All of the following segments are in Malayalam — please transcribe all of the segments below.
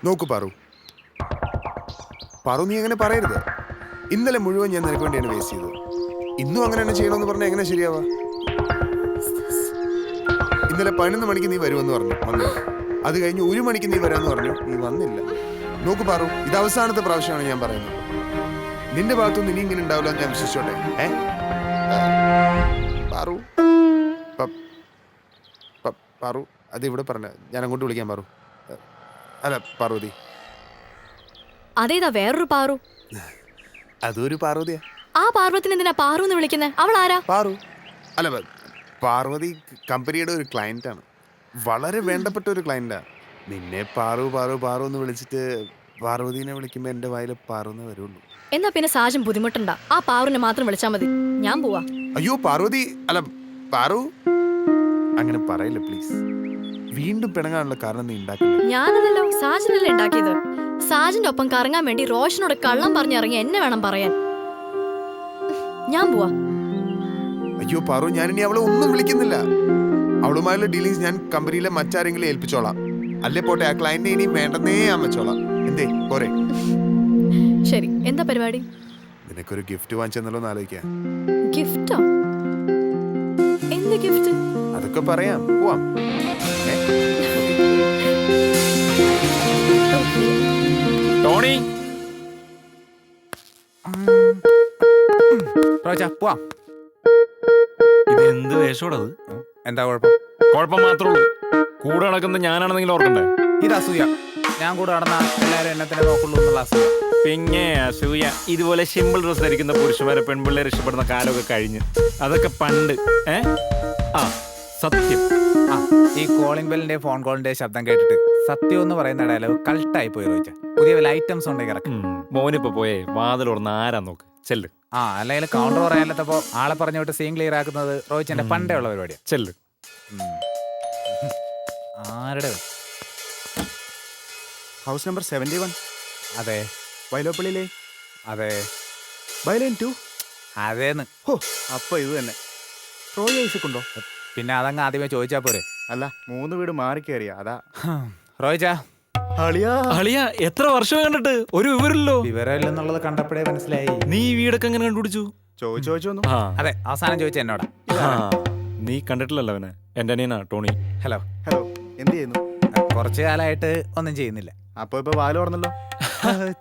നോക്കു പാറു, പാറു നീ അങ്ങനെ പറയരുത്. ഇന്നലെ മുഴുവൻ ഞാൻ നിനക്ക് വേണ്ടിയാണ് വേസ്റ്റ് ചെയ്തത്. ഇന്നും അങ്ങനെ തന്നെ ചെയ്യണമെന്ന് പറഞ്ഞാൽ എങ്ങനെ ശരിയാവാ? ഇന്നലെ 11 മണിക്ക് നീ വരുമെന്ന് പറഞ്ഞു, വന്നില്ല. അത് കഴിഞ്ഞ് 1 മണിക്ക് നീ വരാമെന്ന് പറഞ്ഞു, നീ വന്നില്ല. നോക്കു പാറു, ഇത് അവസാനത്തെ പ്രാവശ്യമാണ് ഞാൻ പറയുന്നത്. നിന്റെ ഭാഗത്തുനിന്ന് ഇനി ഇങ്ങനെ ഉണ്ടാവില്ല എന്ന് ഞാൻ വിശ്വസിച്ചോട്ടെ. പാറു, പാറു, അത് ഇവിടെ പറഞ്ഞ ഞാൻ അങ്ങോട്ട് വിളിക്കാൻ പാറു. അല്ല പാർവതി, അതേതാ വേറൊരു പാറു? അതൊരു പാർവതിയാ. ആ പാർവത്തിന് എന്തിനാ പാറു എന്ന് വിളിക്കുന്നത്? അവൾ ആരാ? പാറു അല്ല, പാർവതി കമ്പനിയുടെ ഒരു ക്ലയന്റ് ആണ്. വളരെ വേണ്ടപ്പെട്ട ഒരു ക്ലയന്റാ. നിന്നെ പാറു പാറു പാറു എന്ന് വിളിച്ചിട്ട് പാർവതിനെ വിളിക്കുമ്പോ എന്റെ വായിൽ പാറുന്നേ വരുള്ളൂ. എന്നാ പിന്നെ സാജൻ ബുദ്ധിമുട്ടുണ്ട, ആ പാറുവിനെ മാത്രം വിളിച്ചാ മതി. ഞാൻ പോവാ. അയ്യോ പാർവതി, അല്ല പാറു, അങ്ങനെ പറയില്ല പ്ലീസ്. വീണ്ടും പിണങ്ങാനുള്ള കാരണം നീ ഉണ്ടാക്കില്ല. ഞാനല്ലല്ലോ, സാജനല്ലേ ഉണ്ടാക്കിയത്. സാജന്റെ ഒപ്പം കറങ്ങാൻ വേണ്ടി റോഷനോട് കള്ളം പറഞ്ഞിറങ്ങി എന്നെ വേണം പറയാൻ. ഞാൻ പോവാ. അയ്യോ പാറു, ഞാനിനി അവളെ ഒന്നും വിളിക്കുന്നില്ല. അവളുമായുള്ള ഡീലിങ്സ് ഞാൻ കമ്പനിയിലെ മറ്റാരെങ്കിലും ഏൽപ്പിച്ചോളാം. അല്ലേ പോട്ടെ, ആ ക്ലയന്റിനെ ഇനി വേണ്ടെന്നേ ഞാൻ വെച്ചോളാം. എന്തേ പോരെ? ശരി, എന്താ പരിപാടി? നിനക്കൊരു ഗിഫ്റ്റ് വാങ്ങിച്ചെന്നല്ലോ എന്ന് ആലോചിക്കാം. ഗിഫ്റ്റോ? എന്ത് ഗിഫ്റ്റ്? അതൊക്കെ പറയാം, പോവാം. ടോണി, പോവാം. ഇത് എന്ത് വേഷോടത്? എന്താ കുഴപ്പം? കുഴപ്പം മാത്രമേ ഉള്ളൂ. കൂടെ നടക്കുന്ന ഞാനാണെന്നെങ്കിൽ ഓർക്കണ്ടേ? ഇത് അസൂയ. ഞാൻ കൂടെ നടന്ന എല്ലാവരും എന്നെ തന്നെ നോക്കുള്ളൂ എന്നുള്ള അസൂയ. പിന്നെ അസൂയ. ഇതുപോലെ സിമ്പിൾ ഡ്രസ് ധരിക്കുന്ന പുരുഷന്മാരെ പെൺപിള്ളേരെ ഇഷ്ടപ്പെടുന്ന കാലമൊക്കെ കഴിഞ്ഞ്. അതൊക്കെ പണ്ട്. ആ സത്യം. ആ ഈ കോളിംഗ് ബെല്ലിന്റെ ഫോൺ കോളിന്റെ ശബ്ദം കേട്ടിട്ട് സത്യം എന്ന് പറയുന്ന ഡയലോഗ് കൾട്ടായി പോയി റോയിച്ച. പുതിയ വല്ല ഐറ്റംസ് ഉണ്ടെങ്കിൽ ഇറക്കും. മോനിപ്പോ പോയേ വാതിൽ തുറന്ന് ആരാ നോക്ക്. ചെല്ല്. ആ അല്ലെങ്കിൽ കൗണ്ടർ പറയാനില്ലത്തപ്പോ ആളെ പറഞ്ഞു വിട്ട് സീൻ ക്ലിയർ ആക്കുന്നത് റോയിച്ചന്റെ പണ്ടേ ഉള്ള പരിപാടിയാണ്. ചെല്ല്. ആരുടെ? House number 71. അതെ. വൈലോപ്പള്ളിയിലെ? അതെ. ബൈലൈൻ 2? അതേന്ന്. ഹോ, അപ്പൊ ഇത് തന്നെ. റോയ് ഐസക്കുണ്ടോ? പിന്നെ അതങ്ങ് ആദ്യമേ ചോദിച്ചാ പോരെ? അല്ല, 3 വീട് മാറിക്കേറിയ അതാ. റോയിച്ച, അളിയ എത്ര വർഷം കണ്ടിട്ട് ഒരു വിവരമില്ലല്ലോ. വിവരമില്ലെന്നുള്ളത് കണ്ടപ്പോഴേ മനസ്സിലായി. നീ ഈ വീടൊക്കെ എങ്ങനെ കണ്ടുപിടിച്ചു? ചോദിച്ചു. അതെ, അവസാനം ചോദിച്ച എന്നോടാ. നീ കണ്ടിട്ടില്ലല്ലോ അവനെ. എന്റെ അനിയനാ ടോണി. ഹലോ. എന്ത് ചെയ്യുന്നു? കുറച്ചു കാലമായിട്ട് ഒന്നും ചെയ്യുന്നില്ല. അപ്പൊ ഇപ്പൊ വാല് പറഞ്ഞല്ലോ.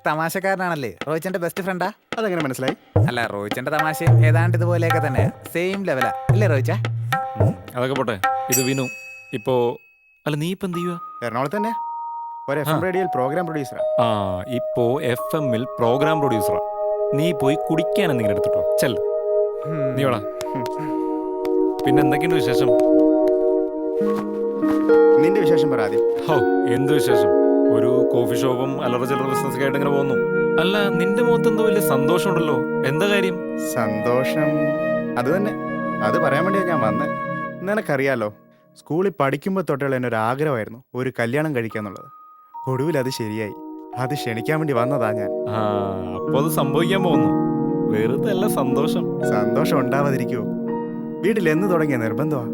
തമാശക്കാരനാണല്ലേ? റോയിച്ചന്റെ ബെസ്റ്റ് ഫ്രണ്ടാ. അതെങ്ങനെ മനസ്സിലായി? അല്ല, റോയിച്ചന്റെ തമാശ ഏതാണ്ട് ഇതുപോലെയൊക്കെ തന്നെ, സെയിം ലെവലാ അല്ലേ റോയിച്ച? അതൊക്കെ പോട്ടെ. ഇത് വിനു. ഇപ്പോ അല്ല, നീ ഇപ്പൊ എന്ത് ചെയ്യുക? എറണാകുളത്ത് തന്നെ ഒരു FM റേഡിയോയിൽ പ്രോഗ്രാം പ്രൊഡ്യൂസറാ. ഇപ്പോ FM-ൽ പ്രോഗ്രാം പ്രൊഡ്യൂസറാ. നീ പോയി കുടിക്കാൻ എന്തെങ്കിലും എടുത്തിട്ടോ. ചെൽ. നീ വേടാ. പിന്നെ എന്തൊക്കെയുണ്ട് വിശേഷം? നിന്റെ വിശേഷം പറ ആദ്യം. ഹോ, എന്ത് വിശേഷം? ഒരു കോഫി ഷോപ്പും അല്ലറ ചില്ലറ ബിസിനസ് ആയിട്ട് ഇങ്ങനെ പോകുന്നു. അല്ല, നിന്റെ മുഖത്ത് എന്തോ വലിയ സന്തോഷമുണ്ടല്ലോ. എന്താ കാര്യം? സന്തോഷം അത് തന്നെ. അത് പറയാൻ വേണ്ടിയാ ഞാൻ വന്നേ. നിനക്കറിയാലോ, സ്കൂളിൽ പഠിക്കുമ്പോൾ തൊട്ടുള്ള എൻ്റെ ഒരു ആഗ്രഹമായിരുന്നു ഒരു കല്യാണം കഴിക്കാന്നുള്ളത്. ഒടുവിൽ അത് ശരിയായി. അത് ക്ഷണിക്കാൻ വേണ്ടി വന്നതാ ഞാൻ. അപ്പൊ അത് സംഭവിക്കാൻ പോകുന്നു. വെറുതെ അല്ല, സന്തോഷം. സന്തോഷം ഉണ്ടാവാതിരിക്കുവോ? വീട്ടിൽ എന്ന് തുടങ്ങിയ നിർബന്ധമാ.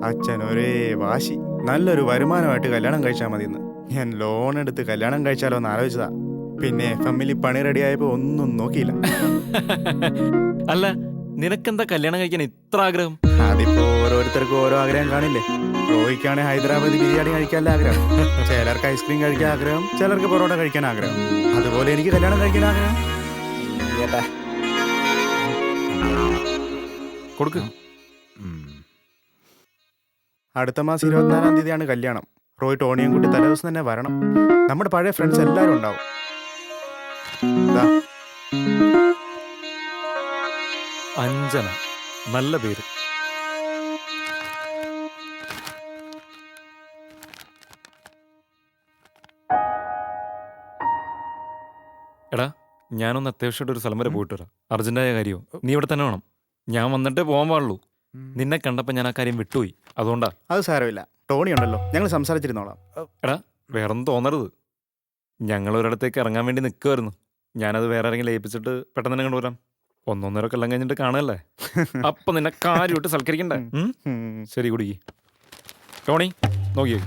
അച്ഛൻ ഒരേ വാശി, നല്ലൊരു വരുമാനമായിട്ട് കല്യാണം കഴിച്ചാൽ മതിയെന്ന്. ഞാൻ ലോൺ എടുത്ത് കല്യാണം കഴിച്ചാലോ എന്ന് ആലോചിച്ചതാ. പിന്നെ FM-ൽ പണി റെഡിയായപ്പോ ഒന്നും നോക്കിയില്ല. അല്ല, നിനക്കെന്താ കല്യാണം കഴിക്കാൻ ഇത്ര ആഗ്രഹം? അതിപ്പോ ഓരോരുത്തർക്കും ഓരോ ആഗ്രഹം കാണില്ലേ. റോയിക്കാണ് ഹൈദരാബാദ് ബിരിയാണി കഴിക്കാനുള്ള ആഗ്രഹം, ചിലർക്ക് ഐസ്ക്രീം കഴിക്കാൻ ആഗ്രഹം, ചിലർക്ക് പൊറോട്ട കഴിക്കാൻ ആഗ്രഹം. അതുപോലെ എനിക്ക് കല്യാണം കഴിക്കാൻ ആഗ്രഹം. കൊടുക്ക്. അടുത്ത മാസം 24-ാം തീയതിയാണ് കല്യാണം. റോയ് ടോണിയും കൂട്ടി തലേദിവസം തന്നെ വരണം. നമ്മുടെ പഴയ ഫ്രണ്ട്സ് എല്ലാവരും ഉണ്ടാവും. അഞ്ജന, നല്ല പേര്. എടാ, ഞാനൊന്ന് അത്യാവശ്യമായിട്ട് ഒരു സ്ഥലം വരെ പോയിട്ട് വരാം. അർജന്റായ കാര്യമോ. നീ ഇവിടെ തന്നെ വേണം. ഞാൻ വന്നിട്ടേ പോകാൻ പാടുള്ളൂ. നിന്നെ കണ്ടപ്പോൾ ഞാൻ ആ കാര്യം വിട്ടുപോയി. അതുകൊണ്ടാ. അത് സാരമില്ല, ടോണി ഉണ്ടല്ലോ, ഞങ്ങൾ സംസാരിച്ചിരുന്നോളാം. എടാ, വേറൊന്നും തോന്നരുത്. ഞങ്ങൾ ഒരിടത്തേക്ക് ഇറങ്ങാൻ വേണ്ടി നിൽക്കുമായിരുന്നു. ഞാനത് വേറെ ആരെങ്കിലും ഏൽപ്പിച്ചിട്ട് പെട്ടെന്ന് തന്നെ കൊണ്ടുവരാം. 1-1.5 കൊല്ലം കഴിഞ്ഞിട്ട് കാണല്ലേ. അപ്പൊ നിന്നെ കാര്യമായിട്ട് സൽക്കരിക്കണ്ടേ? ശരി, കുടിക്ക്. ടോണി നോക്കിയേ.